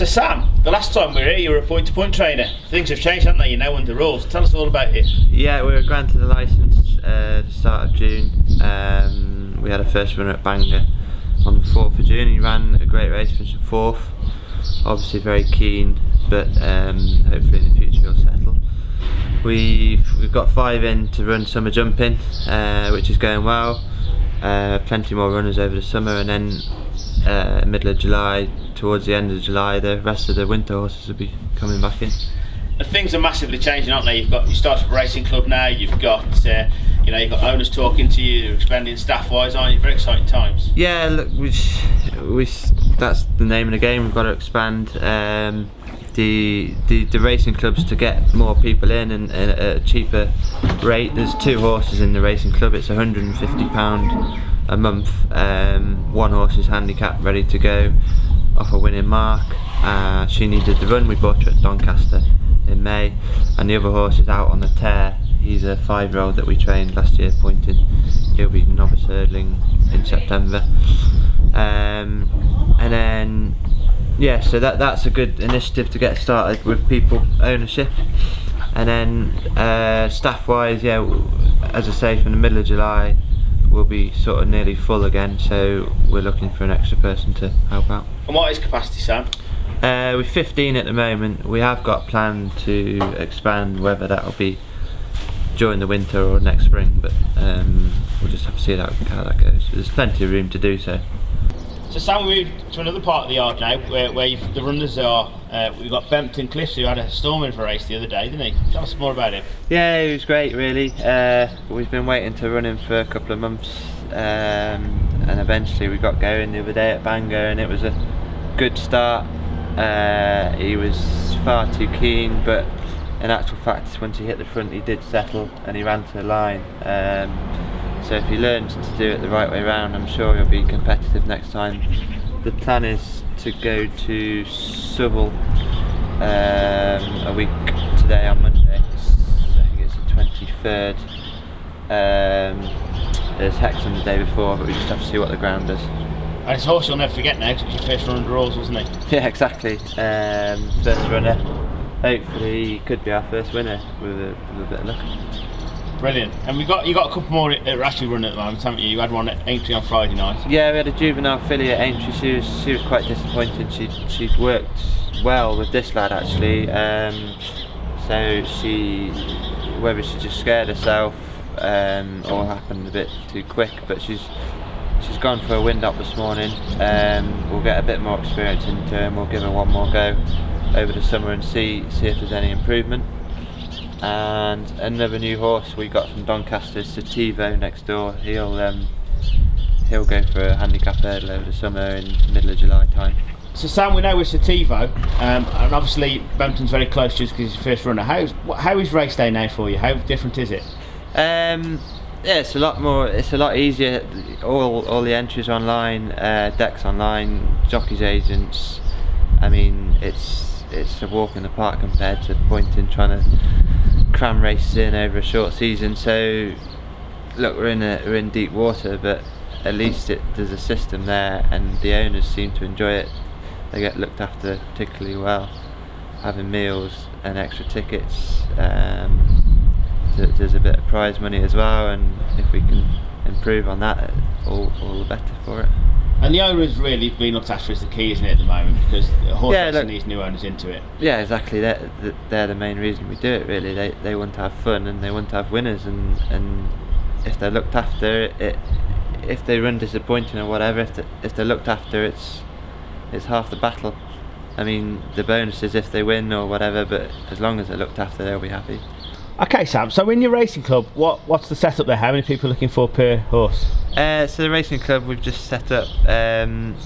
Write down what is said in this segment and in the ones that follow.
So Sam, the last time we were here you were a point-to-point trainer. Things have changed, haven't they? You know under the rules. Tell us all about it. Yeah, we were granted the licence the start of June. We had a first runner at Bangor on the 4th of June. He ran a great race, finishing 4th. Obviously very keen, but hopefully in the future he'll settle. We've got 5 in to run summer jumping, which is going well. Plenty more runners over the summer, and then middle of July, towards the end of July, the rest of the winter horses will be coming back in. And things are massively changing, aren't they? You started a racing club now. You've got you've got owners talking to you. You're expanding staff-wise, aren't you? Very exciting times. Yeah, look, that's the name of the game. We've got to expand the racing clubs to get more people in and at a cheaper rate. There's 2 horses in the racing club. It's £150 a month. One horse is handicapped, ready to go, off a winning mark. She needed the run. We bought her at Doncaster in May, and the other horse is out on the tear. He's a 5-year-old that we trained last year, pointed. He'll be novice hurdling in September. And then so that's a good initiative to get started with people ownership. And then staff-wise, as I say, from the middle of July we'll be sort of nearly full again, so we're looking for an extra person to help out. And what is capacity, Sam? We're 15 at the moment. We have got planned to expand, whether that'll be during the winter or next spring, but we'll just have to see how that goes. There's plenty of room to do so. So Sam, we moved to another part of the yard now, where the runners are. We've got Bempton Cliffs, who had a storm in for a race the other day, didn't he? Tell us more about him. Yeah, he was great, really. We've been waiting to run him for a couple of months, and eventually we got going the other day at Bangor, and it was a good start. He was far too keen, but in actual fact, once he hit the front, he did settle and he ran to the line. So if he learns to do it the right way around, I'm sure he'll be competitive next time. The plan is to go to Southwell a week today on Monday. I think it's the 23rd. There's Hexham the day before, but we just have to see what the ground does. And it's a horse you'll never forget now, because it was your first run under rules, wasn't it? Yeah, exactly. First runner. Hopefully he could be our first winner with a bit of luck. Brilliant. And you got a couple more that are actually running at the moment, haven't you? You had one at Aintree on Friday night. Yeah, we had a juvenile filly at Aintree. She was quite disappointed. She'd worked well with this lad actually. So whether she just scared herself or happened a bit too quick, but she's gone for a wind up this morning. We'll get a bit more experience into her and we'll give her one more go over the summer and see if there's any improvement. And another new horse we got from Doncaster, Sativo, next door. He'll go for a handicap hurdle over the summer in the middle of July time. So Sam, we know with Sativo, and obviously Bempton's very close to us because he's his first runner. How is race day now for you? How different is it? Yeah, it's a lot more. It's a lot easier. All the entries are online, decks online, jockeys agents. I mean, it's a walk in the park compared to pointing trying to cram races in over a short season. So look, we're in deep water, but at least there's a system there, and the owners seem to enjoy it. They get looked after particularly well, having meals and extra tickets. There's a bit of prize money as well, and if we can improve on that, all the better for it. And the owners really being looked after is the key, isn't it, at the moment? Because horse racing needs new owners into it. Yeah, exactly. They're the main reason we do it. Really, they want to have fun and they want to have winners. And if they're looked after, if they run disappointing or whatever, if they're looked after, it's half the battle. I mean, the bonus is if they win or whatever, but as long as they're looked after, they'll be happy. Okay, Sam, so in your racing club, what's the setup there? How many people are looking for per horse? So the racing club we've just set up,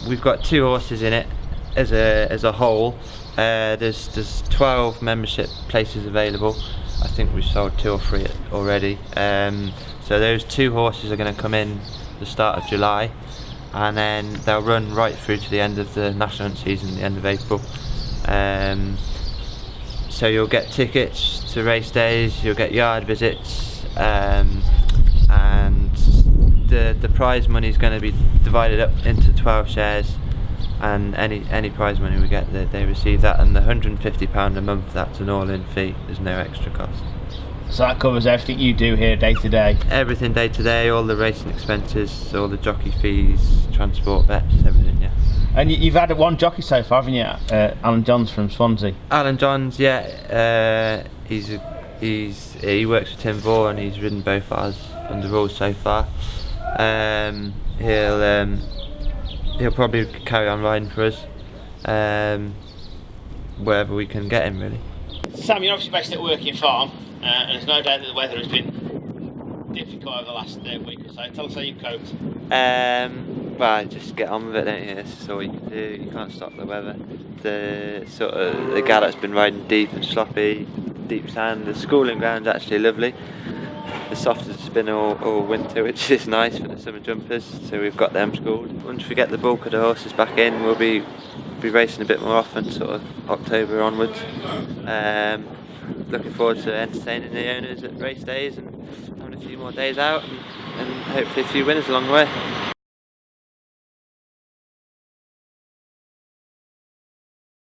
we've got 2 horses in it as a whole. There's 12 membership places available. I think we've sold 2 or 3 already. So those 2 horses are going to come in the start of July, and then they'll run right through to the end of the national hunt season, the end of April. So you'll get tickets to race days, you'll get yard visits, and the prize money is going to be divided up into 12 shares, and any prize money we get, they receive that, and the £150 a month, that's an all-in fee. There's no extra cost. So that covers everything you do here day to day? Everything day to day, all the racing expenses, all the jockey fees, transport, bets, everything, yeah. And you've had one jockey so far, haven't you? Alan Johns from Swansea. Alan Johns, yeah, he works for Tim Vore and he's ridden both ours under rules so far. He'll probably carry on riding for us, wherever we can get him, really. Sam, you're obviously based at a working farm, and there's no doubt that the weather has been difficult over the last week or so. Tell us how you coped. Well, just get on with it, don't you? That's all you can do. You can't stop the weather. The Gallops been riding deep and sloppy, deep sand. The schooling ground's actually lovely. The soft has been all winter, which is nice for the summer jumpers, so we've got them schooled. Once we get the bulk of the horses back in, we'll be racing a bit more often, sort of October onwards. Looking forward to entertaining the owners at race days and having a few more days out and hopefully a few winners along the way.